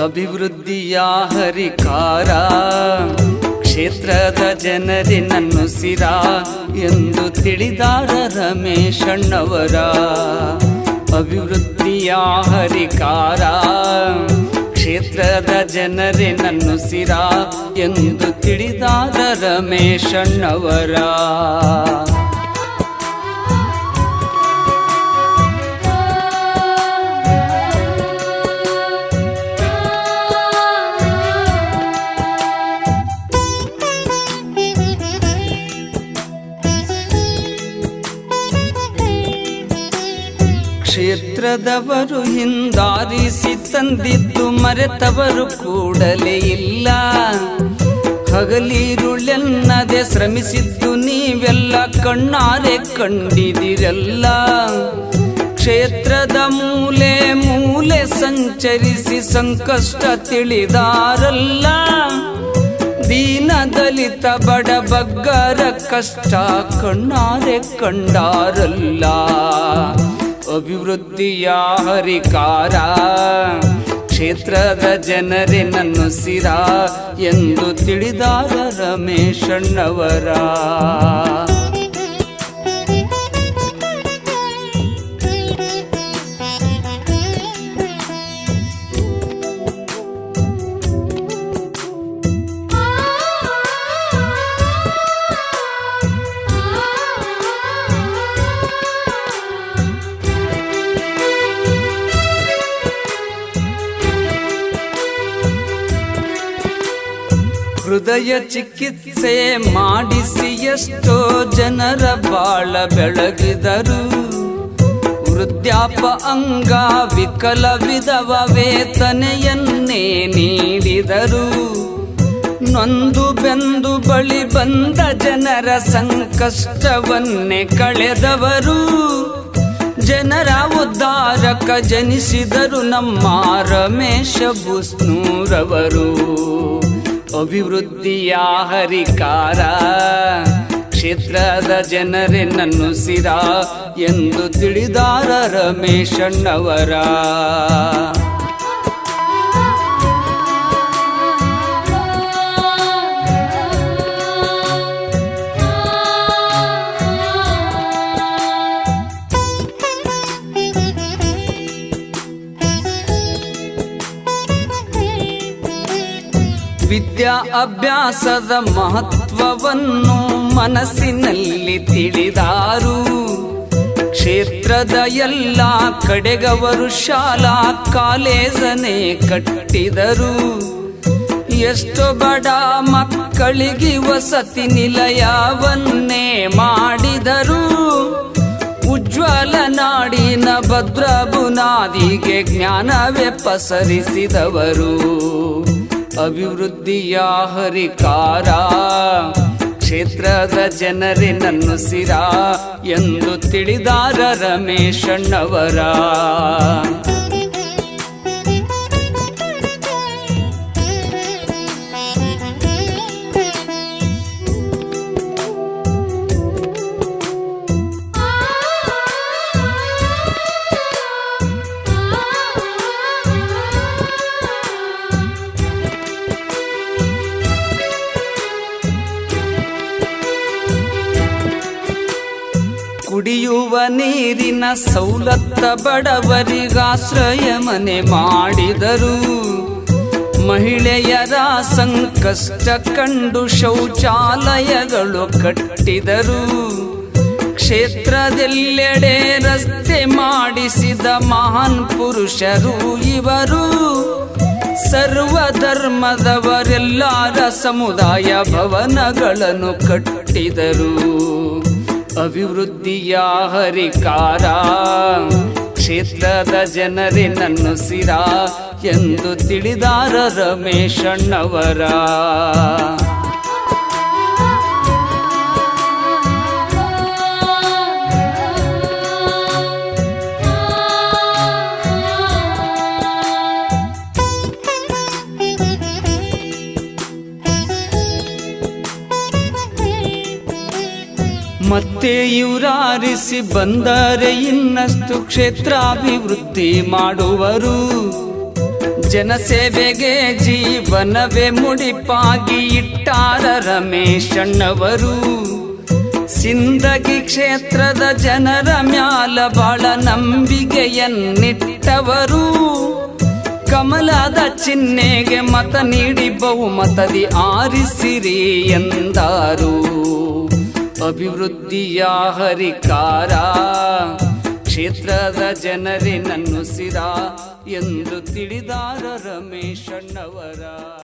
ಅಭಿವೃದ್ಧಿಯ ಹರಿಕಾರ ಕ್ಷೇತ್ರದ ಜನರಿನನ್ನು ಸಿರ ಎಂದು ತಿಳಿದಾರ ರಮೇಶಣ್ಣವರ. ಅಭಿವೃದ್ಧಿಯ ಹರಿಕಾರ ಕ್ಷೇತ್ರದ ಜನರಿನನ್ನು ಸಿರ ಎಂದು ತಿಳಿದಾರ ರಮೇಶಣ್ಣವರ. ಕ್ಷೇತ್ರದವರು ಹಿಂದಾರಿಸಿ ತಂದಿದ್ದು ಮರೆತವರು ಕೂಡಲೇ ಇಲ್ಲ. ಹಗಲಿರುಳೆನ್ನದೆ ಶ್ರಮಿಸಿದ್ದು ನೀವೆಲ್ಲ ಕಣ್ಣಾರೆ ಕಂಡಿದಿರಲ್ಲ. ಕ್ಷೇತ್ರದ ಮೂಲೆ ಮೂಲೆ ಸಂಚರಿಸಿ ಸಂಕಷ್ಟ ತಿಳಿದಾರಲ್ಲ. ದೀನ ದಲಿತ ಬಡ ಬಗ್ಗರ ಕಷ್ಟ ಕಣ್ಣಾರೆ ಕಂಡಾರಲ್ಲ. ಅಭಿವೃದ್ಧಿಯ ಹರಿಕಾರ ಕ್ಷೇತ್ರದ ಜನರಿನನ್ನು ಸಿರ ಎಂದು ತಿಳಿದಾರ ರಮೇಶಣ್ಣವರ. ಹೃದಯ ಚಿಕಿತ್ಸೆ ಮಾಡಿಸಿ ಎಷ್ಟೋ ಜನರ ಬಾಳ ಬೆಳಗಿದರು. ವೃದ್ಧಾಪ ಅಂಗ ವಿಕಲ ವಿಧವ ವೇತನೆಯನ್ನೇ ನೀಡಿದರು. ನೊಂದು ಬೆಂದು ಬಳಿ ಬಂದ ಜನರ ಸಂಕಷ್ಟವನ್ನೇ ಕಳೆದವರು. ಜನರ ಉದ್ಧಾರಕ ಜನಿಸಿದರು ನಮ್ಮ ರಮೇಶ ಬುಸ್ನೂರವರು. ಅಭಿವೃದ್ಧಿಯ ಹರಿಕಾರ ಕ್ಷೇತ್ರದ ಜನರಿನನ್ನು ಸಿರ ಎಂದು ತಿಳಿದಾರ ರಮೇಶಣ್ಣವರ. ವಿದ್ಯಾ ಅಭ್ಯಾಸದ ಮಹತ್ವವನ್ನು ಮನಸ್ಸಿನಲ್ಲಿ ತಿಳಿದಾರು. ಕ್ಷೇತ್ರದ ಎಲ್ಲ ಕಡೆಗವರು ಶಾಲಾ ಕಾಲೇಜನೇ ಕಟ್ಟಿದರು. ಎಷ್ಟೋ ಬಡ ಮಕ್ಕಳಿಗೆ ವಸತಿ ನಿಲಯವನ್ನೇ ಮಾಡಿದರು. ಉಜ್ವಲ ನಾಡಿನ ಭದ್ರ ಬುನಾದಿಗೆ ಜ್ಞಾನವೇ ಪಸರಿಸಿದವರು. ಅಭಿವೃದ್ಧಿಯ ಹರಿಕಾರ ಕ್ಷೇತ್ರದ ಜನರಿನನ್ನು ಸಿರ ಎಂದು ತಿಳಿದಾರ ರಮೇಶಣ್ಣವರ. ಕುಡಿಯುವ ನೀರಿನ ಸೌಲತ್ತ ಬಡವರಿಗಾಶ್ರಯ ಮನೆ ಮಾಡಿದರು. ಮಹಿಳೆಯರ ಸಂಕಷ್ಟ ಕಂಡು ಶೌಚಾಲಯಗಳು ಕಟ್ಟಿದರು. ಕ್ಷೇತ್ರದೆಲ್ಲೆಡೆ ರಸ್ತೆ ಮಾಡಿಸಿದ ಮಹಾನ್ ಪುರುಷರು ಇವರು. ಸರ್ವ ಧರ್ಮದವರೆಲ್ಲರ ಸಮುದಾಯ ಭವನಗಳನ್ನು ಕಟ್ಟಿದರು. ಅಭಿವೃದ್ಧಿಯ ಹರಿಕಾರ ಕ್ಷೇತ್ರದ ಜನರಿನನ್ನು ಸಿರ ಎಂದು ತಿಳಿದಾರ ರಮೇಶಣ್ಣವರ. ಮತ್ತೆ ಇವರಾರಿಸಿ ಬಂದರೆ ಇನ್ನಷ್ಟು ಕ್ಷೇತ್ರಾಭಿವೃದ್ಧಿ ಮಾಡುವರು. ಜನಸೇವೆಗೆ ಜೀವನವೇ ಮುಡಿಪಾಗಿ ಇಟ್ಟಾರ ರಮೇಶಣ್ಣವರು. ಸಿಂದಗಿ ಕ್ಷೇತ್ರದ ಜನರ ಮ್ಯಾಲ ಬಾಳ ನಂಬಿಕೆಯನ್ನಿಟ್ಟವರು. ಕಮಲದ ಚಿಹ್ನೆಗೆ ಮತ ನೀಡಿ ಬಹುಮತದಿ ಆರಿಸಿರಿ ಎಂದಾರು. ಅಭಿವೃದ್ಧಿಯ ಹರಿಕಾರ ಕ್ಷೇತ್ರದ ಜನರೇ ನನ್ನುಸಿರ ಎಂದು ತಿಳಿದಾರ ರಮೇಶಣ್ಣವರ.